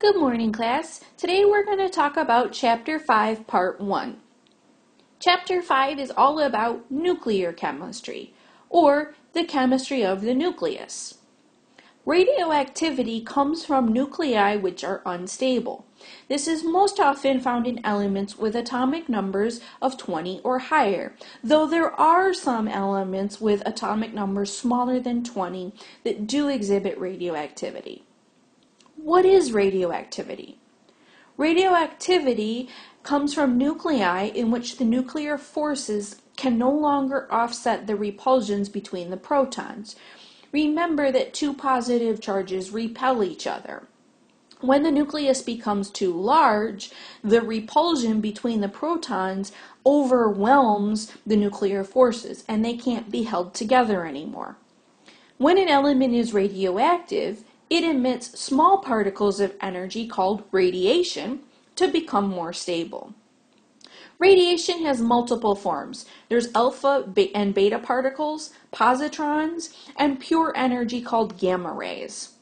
Good morning, class. Today we're going to talk about Chapter 5, Part 1. Chapter 5 is all about nuclear chemistry, or the chemistry of the nucleus. Radioactivity comes from nuclei which are unstable. This is most often found in elements with atomic numbers of 20 or higher, though there are some elements with atomic numbers smaller than 20 that do exhibit radioactivity. What is radioactivity? Radioactivity comes from nuclei in which the nuclear forces can no longer offset the repulsions between the protons. Remember that two positive charges repel each other. When the nucleus becomes too large, the repulsion between the protons overwhelms the nuclear forces and they can't be held together anymore. When an element is radioactive, it emits small particles of energy called radiation to become more stable. Radiation has multiple forms. There's alpha and beta particles, positrons, and pure energy called gamma rays.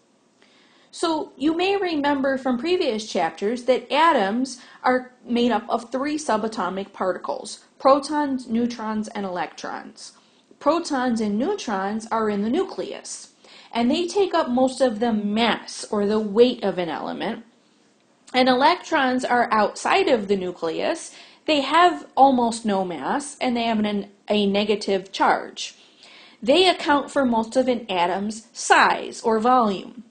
So you may remember from previous chapters that atoms are made up of three subatomic particles: protons, neutrons, and electrons. Protons and neutrons are in the nucleus, and they take up most of the mass or the weight of an element. And electrons are outside of the nucleus. They have almost no mass and they have a negative charge. They account for most of an atom's size or volume.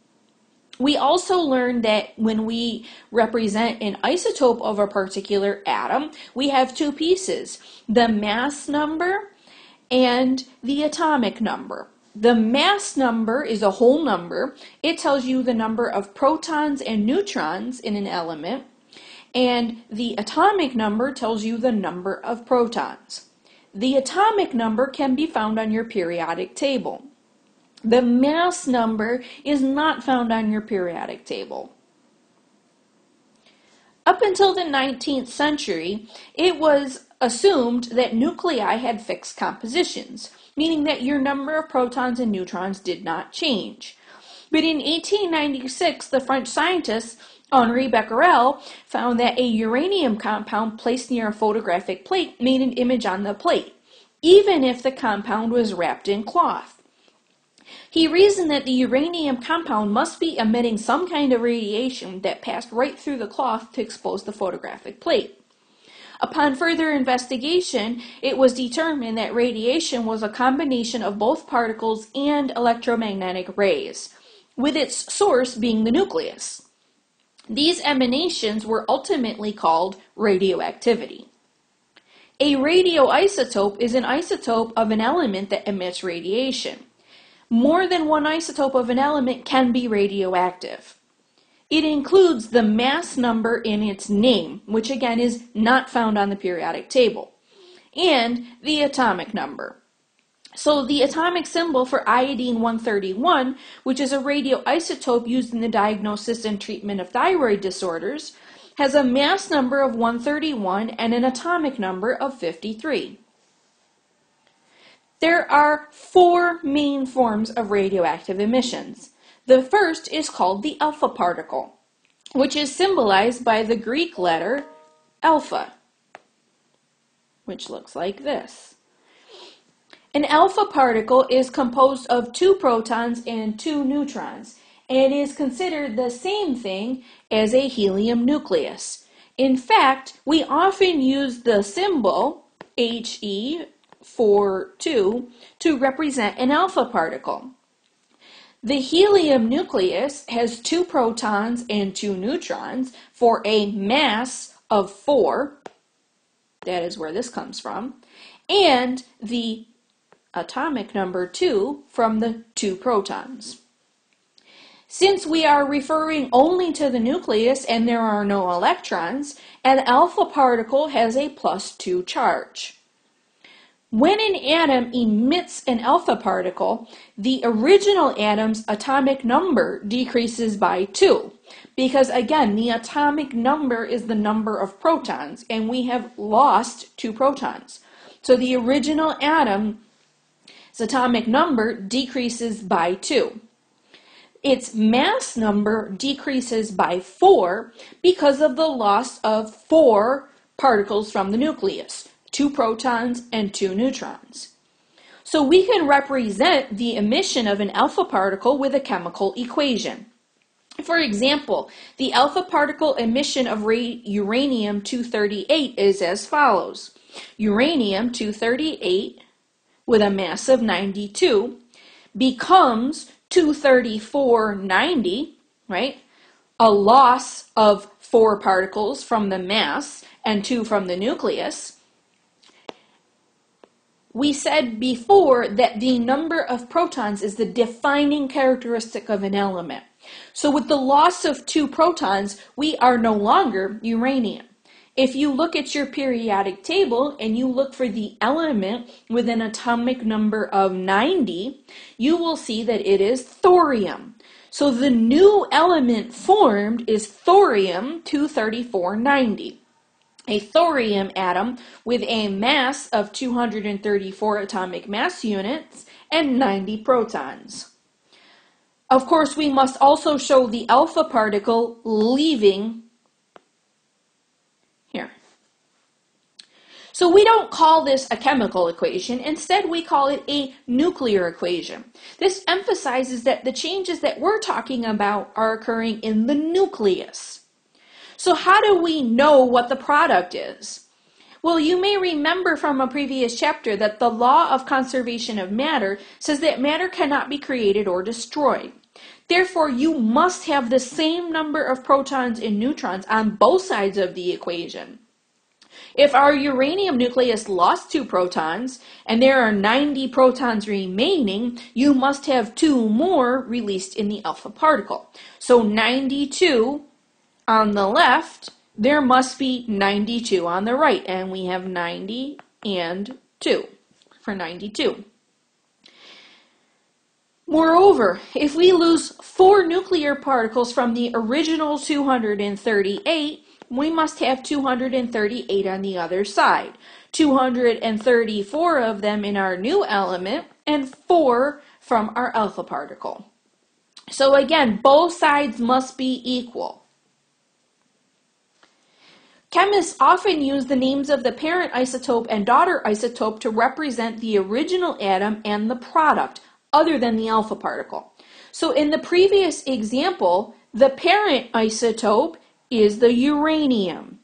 We also learned that when we represent an isotope of a particular atom, we have two pieces: the mass number and the atomic number. The mass number is a whole number. It tells you the number of protons and neutrons in an element, and the atomic number tells you the number of protons. The atomic number can be found on your periodic table. The mass number is not found on your periodic table. Up until the 19th century, it was assumed that nuclei had fixed compositions, meaning that your number of protons and neutrons did not change. But in 1896, the French scientist Henri Becquerel found that a uranium compound placed near a photographic plate made an image on the plate, even if the compound was wrapped in cloth. He reasoned that the uranium compound must be emitting some kind of radiation that passed right through the cloth to expose the photographic plate. Upon further investigation, it was determined that radiation was a combination of both particles and electromagnetic rays, with its source being the nucleus. These emanations were ultimately called radioactivity. A radioisotope is an isotope of an element that emits radiation. More than one isotope of an element can be radioactive. It includes the mass number in its name, which again is not found on the periodic table, and the atomic number. So the atomic symbol for iodine-131, which is a radioisotope used in the diagnosis and treatment of thyroid disorders, has a mass number of 131 and an atomic number of 53. There are four main forms of radioactive emissions. The first is called the alpha particle, which is symbolized by the Greek letter alpha, which looks like this. An alpha particle is composed of two protons and two neutrons, and is considered the same thing as a helium nucleus. In fact, we often use the symbol He for 2 to represent an alpha particle. The helium nucleus has two protons and two neutrons for a mass of 4. That is where this comes from. And the atomic number 2 from the two protons. Since we are referring only to the nucleus and there are no electrons, an alpha particle has a +2 charge. When an atom emits an alpha particle, the original atom's atomic number decreases by 2, because again, the atomic number is the number of protons, and we have lost 2 protons. So the original atom's atomic number decreases by 2. its mass number decreases by 4 because of the loss of 4 particles from the nucleus, 2 protons and 2 neutrons. So we can represent the emission of an alpha particle with a chemical equation. For example, the alpha particle emission of uranium-238 is as follows. Uranium-238 with a mass of 92 becomes 234.90, right? A loss of 4 particles from the mass and 2 from the nucleus. We said before that the number of protons is the defining characteristic of an element. So with the loss of 2 protons, we are no longer uranium. If you look at your periodic table and you look for the element with an atomic number of 90, you will see that it is thorium. So the new element formed is thorium-234.90. A thorium atom with a mass of 234 atomic mass units and 90 protons. Of course, we must also show the alpha particle leaving here. So we don't call this a chemical equation. Instead, we call it a nuclear equation. This emphasizes that the changes that we're talking about are occurring in the nucleus. So how do we know what the product is? Well, you may remember from a previous chapter that the law of conservation of matter says that matter cannot be created or destroyed. Therefore, you must have the same number of protons and neutrons on both sides of the equation. If our uranium nucleus lost 2 protons and there are 90 protons remaining, you must have 2 more released in the alpha particle. So 92 on the left, there must be 92 on the right, and we have 90 and 2 for 92. Moreover, if we lose 4 nuclear particles from the original 238, we must have 238 on the other side. 234 of them in our new element and 4 from our alpha particle. So again, both sides must be equal. Chemists often use the names of the parent isotope and daughter isotope to represent the original atom and the product, other than the alpha particle. So in the previous example, the parent isotope is the uranium.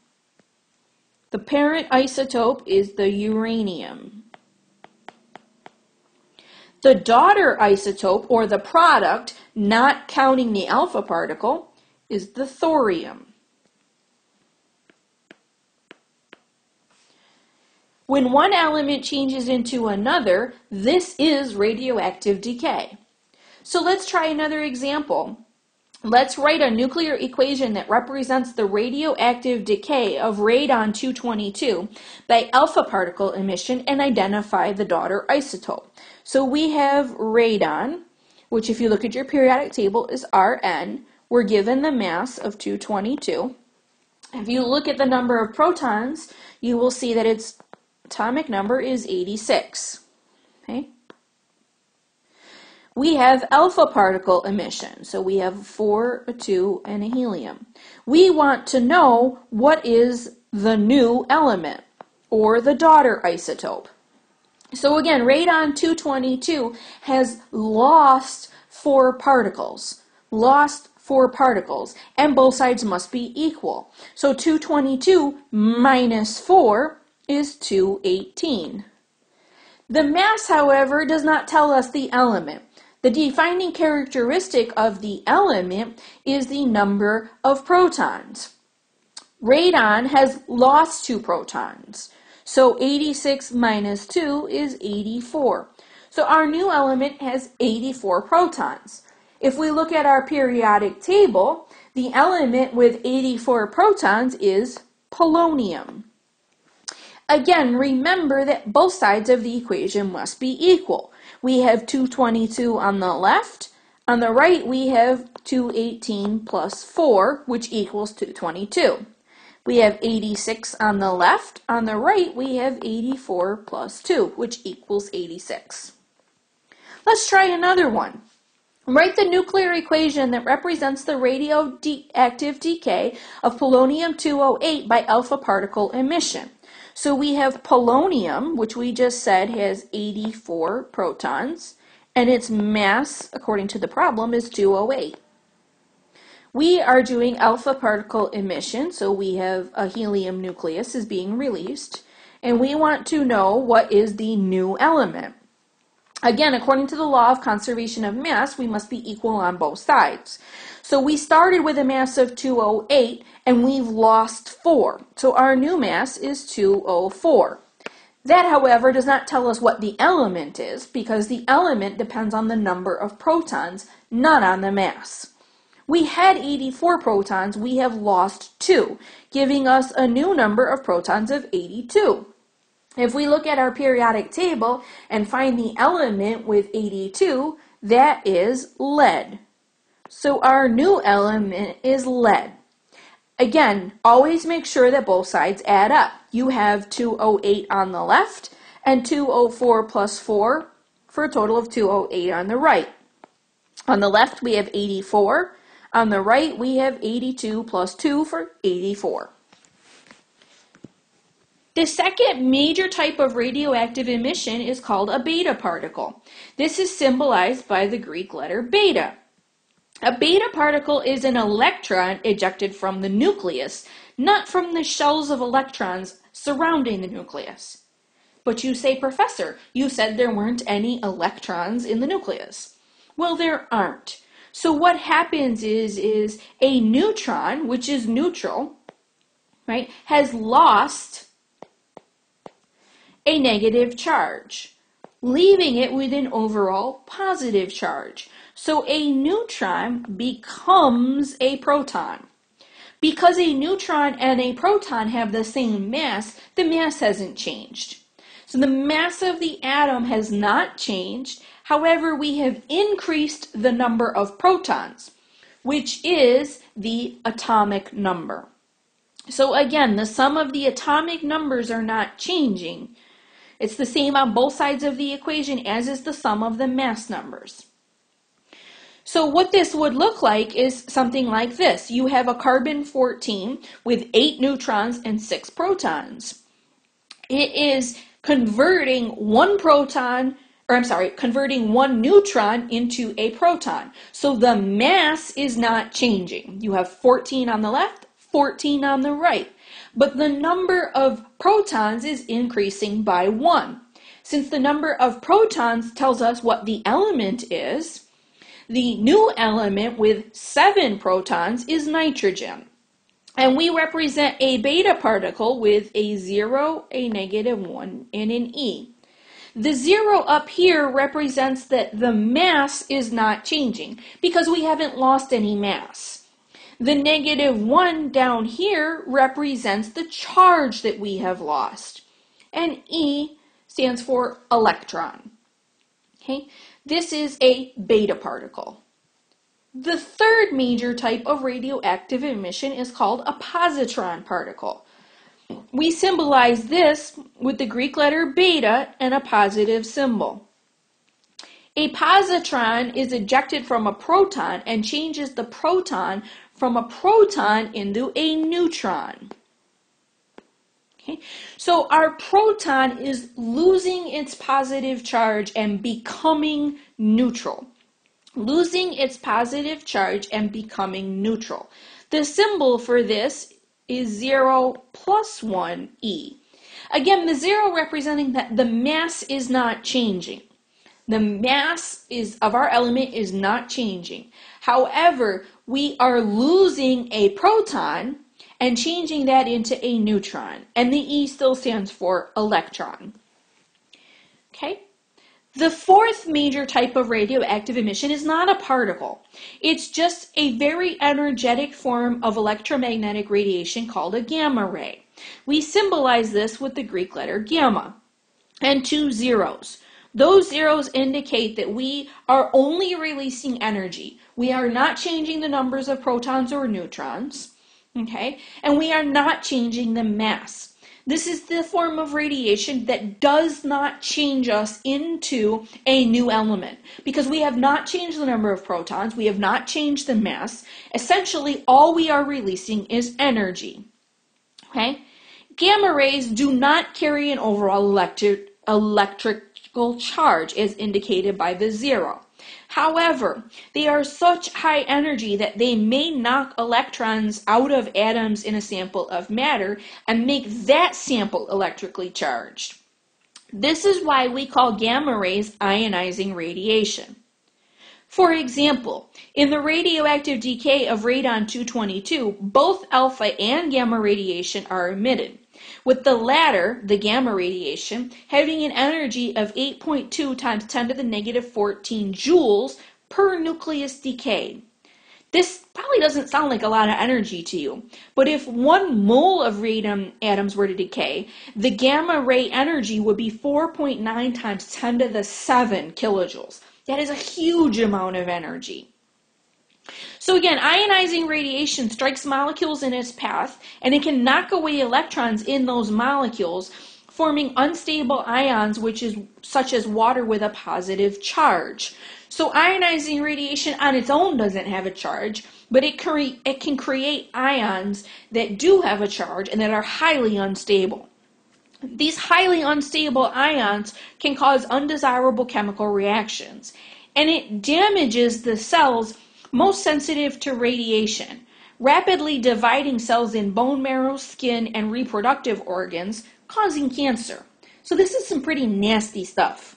The parent isotope is the uranium. The daughter isotope, or the product, not counting the alpha particle, is the thorium. When one element changes into another, this is radioactive decay. So let's try another example. Let's write a nuclear equation that represents the radioactive decay of radon-222 by alpha particle emission and identify the daughter isotope. So we have radon, which if you look at your periodic table is Rn. We're given the mass of 222. If you look at the number of protons, you will see that its atomic number is 86. Okay? We have alpha particle emission. So we have 4, a 2, and a helium. We want to know what is the new element, or the daughter isotope. So again, radon-222 has lost 4 particles. And both sides must be equal. So 222 minus 4 is 218. The mass, however, does not tell us the element. The defining characteristic of the element is the number of protons. Radon has lost 2 protons. So 86 minus 2 is 84. So our new element has 84 protons. If we look at our periodic table, the element with 84 protons is polonium. Again, remember that both sides of the equation must be equal. We have 222 on the left. On the right, we have 218 plus 4, which equals 222. We have 86 on the left. On the right, we have 84 plus 2, which equals 86. Let's try another one. Write the nuclear equation that represents the radioactive decay of polonium-208 by alpha particle emission. So we have polonium, which we just said has 84 protons, and its mass, according to the problem, is 208. We are doing alpha particle emission, so we have a helium nucleus is being released, and we want to know what is the new element. Again, according to the law of conservation of mass, we must be equal on both sides. So we started with a mass of 208, and we've lost 4. So our new mass is 204. That, however, does not tell us what the element is, because the element depends on the number of protons, not on the mass. We had 84 protons, we have lost 2, giving us a new number of protons of 82. If we look at our periodic table and find the element with 82, that is lead. So our new element is lead. Again, always make sure that both sides add up. You have 208 on the left and 204 plus 4 for a total of 208 on the right. On the left we have 84. On the right we have 82 plus 2 for 84. The second major type of radioactive emission is called a beta particle. This is symbolized by the Greek letter beta. A beta particle is an electron ejected from the nucleus, not from the shells of electrons surrounding the nucleus. But you say, Professor, you said there weren't any electrons in the nucleus. Well, there aren't. So what happens is a neutron, which is neutral, right, has lost a negative charge, leaving it with an overall positive charge. So a neutron becomes a proton. Because a neutron and a proton have the same mass, the mass hasn't changed. So the mass of the atom has not changed. However, we have increased the number of protons, which is the atomic number. So again, the sum of the atomic numbers are not changing. It's the same on both sides of the equation as is the sum of the mass numbers. So what this would look like is something like this. You have a carbon-14 with 8 neutrons and 6 protons. It is converting one neutron into a proton. So the mass is not changing. You have 14 on the left, 14 on the right. But the number of protons is increasing by 1. Since the number of protons tells us what the element is, the new element with 7 protons is nitrogen. And we represent a beta particle with a 0, a -1, and an E. The 0 up here represents that the mass is not changing because we haven't lost any mass. The -1 down here represents the charge that we have lost. And E stands for electron. Okay? This is a beta particle. The third major type of radioactive emission is called a positron particle. We symbolize this with the Greek letter beta and a positive symbol. A positron is ejected from a proton and changes the proton from a proton into a neutron. Okay? So our proton is losing its positive charge and becoming neutral. Losing its positive charge and becoming neutral. The symbol for this is 0 plus 1 E. Again, the 0 representing that the mass is not changing. The mass of our element is not changing. However, we are losing a proton and changing that into a neutron. And the E still stands for electron. Okay? The fourth major type of radioactive emission is not a particle. It's just a very energetic form of electromagnetic radiation called a gamma ray. We symbolize this with the Greek letter gamma and 2 zeros. Those zeros indicate that we are only releasing energy. We are not changing the numbers of protons or neutrons, okay? And we are not changing the mass. This is the form of radiation that does not change us into a new element because we have not changed the number of protons, we have not changed the mass. Essentially, all we are releasing is energy. Okay? Gamma rays do not carry an overall electrical charge as indicated by the 0. However, they are such high energy that they may knock electrons out of atoms in a sample of matter and make that sample electrically charged. This is why we call gamma rays ionizing radiation. For example, in the radioactive decay of radon-222, both alpha and gamma radiation are emitted, with the latter, the gamma radiation, having an energy of 8.2 times 10 to the negative 14 joules per nucleus decayed. This probably doesn't sound like a lot of energy to you, but if 1 mole of radium atoms were to decay, the gamma ray energy would be 4.9 times 10 to the 7 kilojoules. That is a huge amount of energy. So again, ionizing radiation strikes molecules in its path, and it can knock away electrons in those molecules, forming unstable ions, such as water with a positive charge. So ionizing radiation on its own doesn't have a charge, but it can create ions that do have a charge and that are highly unstable. These highly unstable ions can cause undesirable chemical reactions, and it damages the cells most sensitive to radiation, rapidly dividing cells in bone marrow, skin, and reproductive organs, causing cancer. So this is some pretty nasty stuff.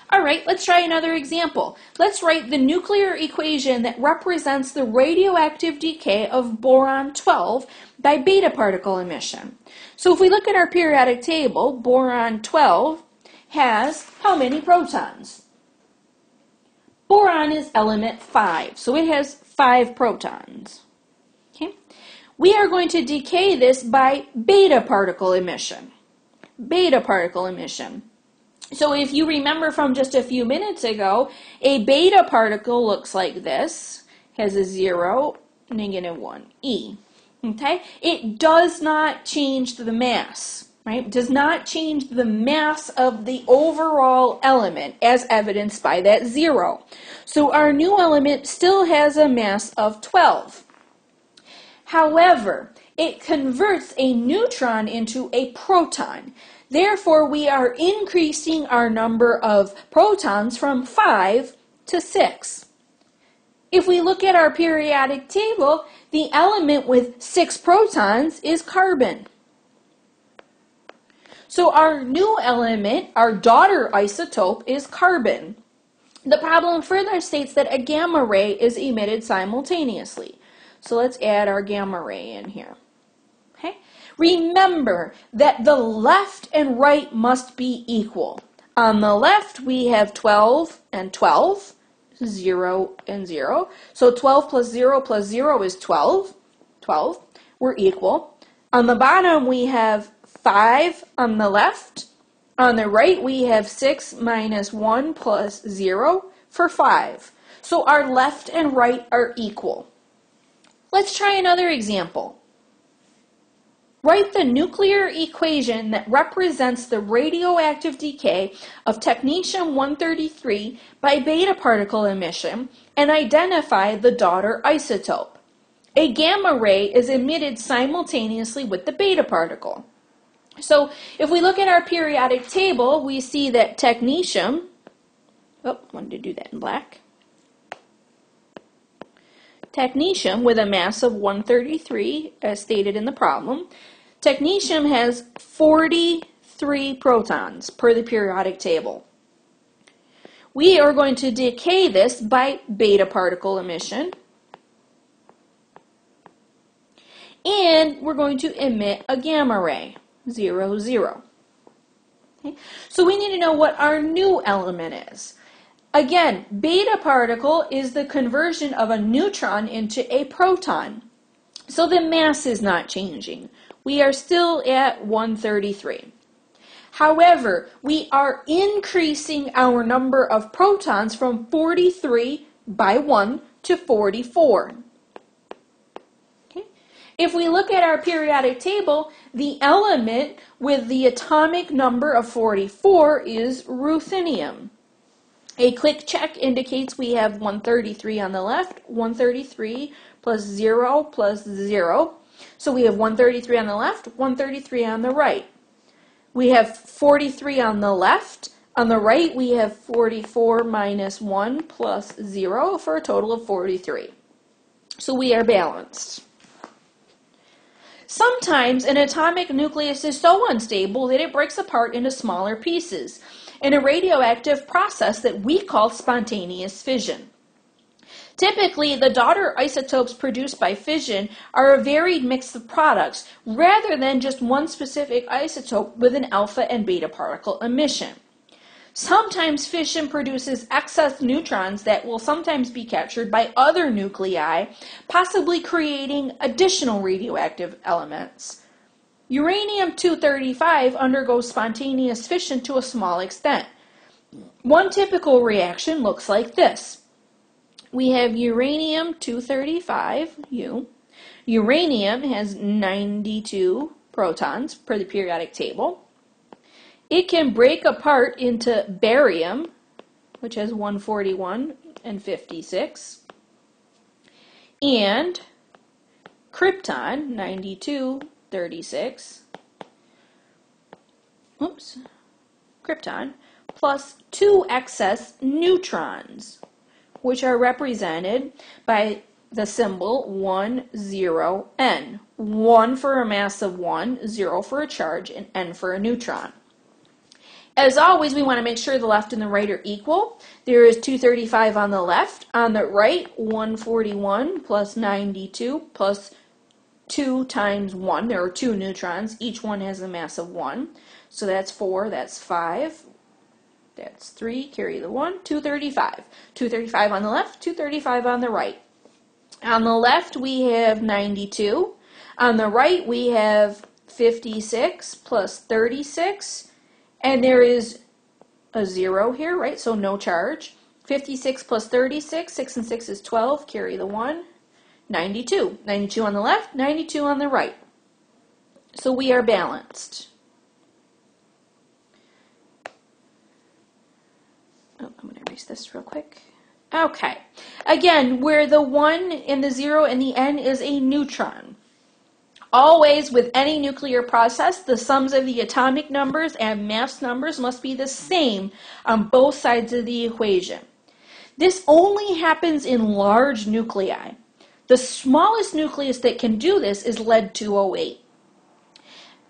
All right, let's try another example. Let's write the nuclear equation that represents the radioactive decay of boron-12 by beta particle emission. So if we look at our periodic table, boron-12 has how many protons? Boron is element 5, so it has 5 protons. Okay? We are going to decay this by beta particle emission. Beta particle emission. So if you remember from just a few minutes ago, a beta particle looks like this, has a 0, negative 1, E. Okay? It does not change the mass, right? It does not change the mass of the overall element as evidenced by that 0. So our new element still has a mass of 12. However, it converts a neutron into a proton. Therefore, we are increasing our number of protons from 5 to 6. If we look at our periodic table, the element with 6 protons is carbon. So our new element, our daughter isotope, is carbon. The problem further states that a gamma ray is emitted simultaneously. So let's add our gamma ray in here. Okay? Remember that the left and right must be equal. On the left, we have 12 and 12, 0 and 0. So 12 plus 0 is 12. 12. We're equal. On the bottom, we have 5 on the left. On the right, we have 6 minus 1 plus 0 for 5. So our left and right are equal. Let's try another example. Write the nuclear equation that represents the radioactive decay of technetium-133 by beta particle emission and identify the daughter isotope. A gamma ray is emitted simultaneously with the beta particle. So if we look at our periodic table, we see that technetium, wanted to do that in black. Technetium, with a mass of 133, as stated in the problem, technetium has 43 protons per the periodic table. We are going to decay this by beta particle emission, and we're going to emit a gamma ray, 0, 0. Okay? So we need to know what our new element is. Again, beta particle is the conversion of a neutron into a proton. So the mass is not changing. We are still at 133. However, we are increasing our number of protons from 43 by 1 to 44. Okay? If we look at our periodic table, the element with the atomic number of 44 is ruthenium. A quick check indicates we have 133 on the left, 133 plus 0 plus 0. So we have 133 on the left, 133 on the right. We have 43 on the left. On the right, we have 44 minus 1 plus 0 for a total of 43. So we are balanced. Sometimes an atomic nucleus is so unstable that it breaks apart into smaller pieces in a radioactive process that we call spontaneous fission. Typically, the daughter isotopes produced by fission are a varied mix of products rather than just one specific isotope with an alpha and beta particle emission. Sometimes fission produces excess neutrons that will sometimes be captured by other nuclei, possibly creating additional radioactive elements. Uranium-235 undergoes spontaneous fission to a small extent. One typical reaction looks like this. We have uranium-235, Uranium has 92 protons per the periodic table. It can break apart into barium, which has 141 and 56, and krypton, 92, 36, krypton, plus 2 excess neutrons, which are represented by the symbol 1, 0, N. 1 for a mass of 1, 0 for a charge, and N for a neutron. As always, we want to make sure the left and the right are equal. There is 235 on the left. On the right, 141 plus 92 plus 2 times 1. There are 2 neutrons. Each one has a mass of 1. So that's 4, that's 5, that's 3, carry the 1, 235. 235 on the left, 235 on the right. On the left, we have 92. On the right, we have 56 plus 36. And there is a 0 here, right? So no charge. 56 plus 36, 6 and 6 is 12, carry the 1. 92. 92 on the left, 92 on the right. So we are balanced. Oh, I'm going to erase this real quick. Okay. Again, where the 1 and the 0 and the N is a neutron. Always, with any nuclear process, the sums of the atomic numbers and mass numbers must be the same on both sides of the equation. This only happens in large nuclei. The smallest nucleus that can do this is lead-208.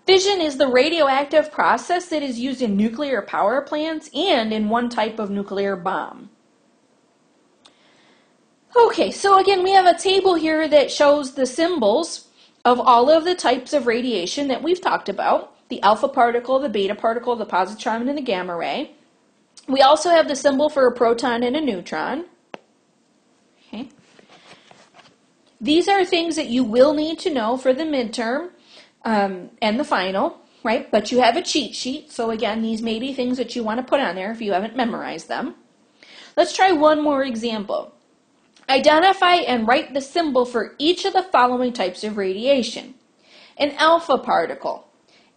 Fission is the radioactive process that is used in nuclear power plants and in one type of nuclear bomb. Okay, so again, we have a table here that shows the symbols of all of the types of radiation that we've talked about, the alpha particle, the beta particle, the positron, and the gamma ray. We also have the symbol for a proton and a neutron. Okay. These are things that you will need to know for the midterm and the final, right? But you have a cheat sheet, so again, these may be things that you want to put on there if you haven't memorized them. Let's try one more example. Identify and write the symbol for each of the following types of radiation. An alpha particle.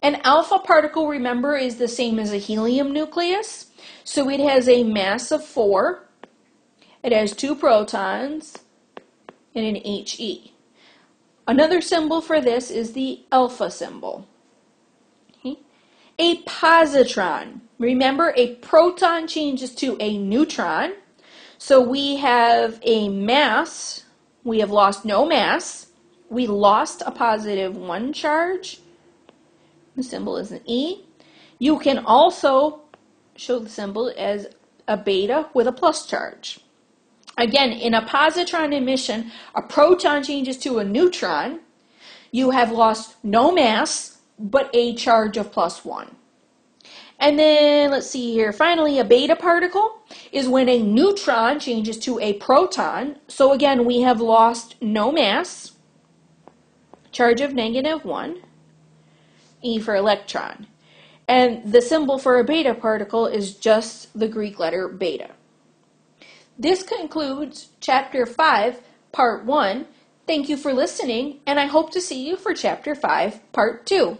An alpha particle, remember, is the same as a helium nucleus. So it has a mass of 4. It has 2 protons and an He. Another symbol for this is the alpha symbol. Okay. A positron. Remember, a proton changes to a neutron. So we have a mass, we have lost no mass, we lost a positive 1 charge, the symbol is an E. You can also show the symbol as a beta with a plus charge. Again, in a positron emission, a proton changes to a neutron, you have lost no mass, but a charge of +1. And then, let's see here, finally, a beta particle is when a neutron changes to a proton. So again, we have lost no mass, charge of -1, E for electron. And the symbol for a beta particle is just the Greek letter beta. This concludes Chapter 5, Part 1. Thank you for listening, and I hope to see you for Chapter 5, Part 2.